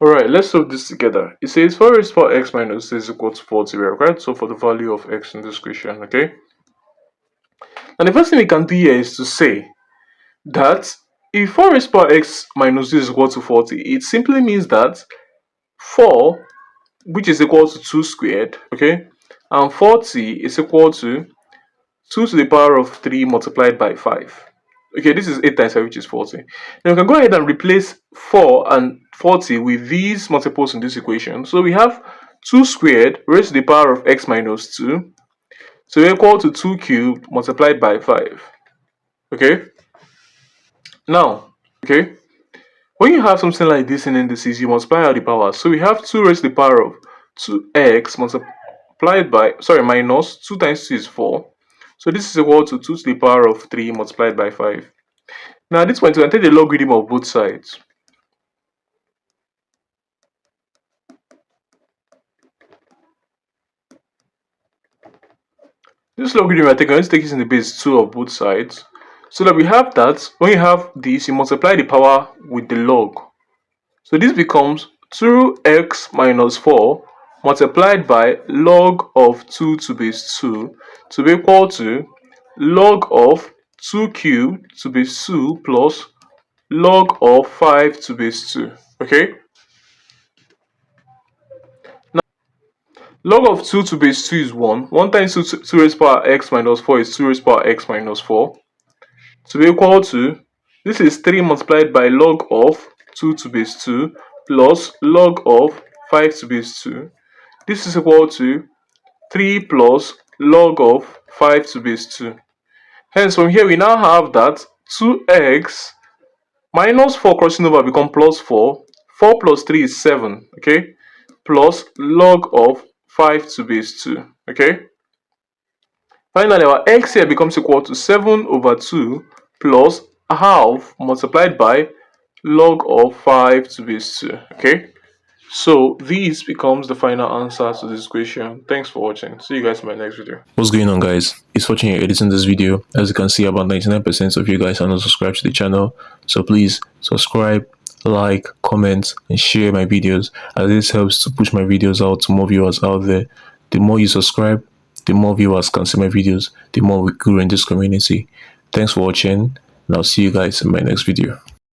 Alright, let's solve this together. It says 4 raised to the power x minus is equal to 40, right? So for the value of x in this question, okay? And the first thing we can do here is to say that if 4 raised to the power x minus is equal to 40, it simply means that 4, which is equal to 2 squared, okay? And 40 is equal to 2 to the power of 3 multiplied by 5. Okay, this is 8 times 5, which is 40. Now we can go ahead and replace 4 and 40 with these multiples in this equation. So we have 2 squared raised to the power of x minus 2. So equal to 2 cubed multiplied by 5. Okay? Now, okay, when you have something like this in indices, you multiply out the powers. So we have 2 raised to the power of 2x multiplied by, minus 2 times 2 is 4. So this is equal to 2 to the power of 3 multiplied by 5. Now at this point, we can take the logarithm of both sides. This logarithm I take, let's take it in the base 2 of both sides. So that we have that, when you have this, you multiply the power with the log. So this becomes 2x minus 4 multiplied by log of 2 to base 2 to be equal to log of 2 cubed to base 2 plus log of 5 to base 2. Okay? Now, log of 2 to base 2 is 1. 1 times 2 raised to the power x minus 4 is 2 raised to the power x minus 4. To be equal to, this is 3 multiplied by log of 2 to base 2 plus log of 5 to base 2. This is equal to 3 plus log of 5 to base 2. Hence, from here we now have that 2x minus 4 crossing over become plus 4. 4 plus 3 is 7, okay? Plus log of 5 to base 2, okay? Finally, our x here becomes equal to 7 over 2 plus half multiplied by log of 5 to base 2, okay? So this becomes the final answer to this question. Thanks for watching. See you guys in my next video. What's going on, guys? It's Fortune here editing this video. As you can see, about 99% of you guys are not subscribed to the channel. So please subscribe, like, comment, and share my videos, as this helps to push my videos out to more viewers out there. The more you subscribe, the more viewers can see my videos, the more we grow in this community. Thanks for watching, and I'll see you guys in my next video.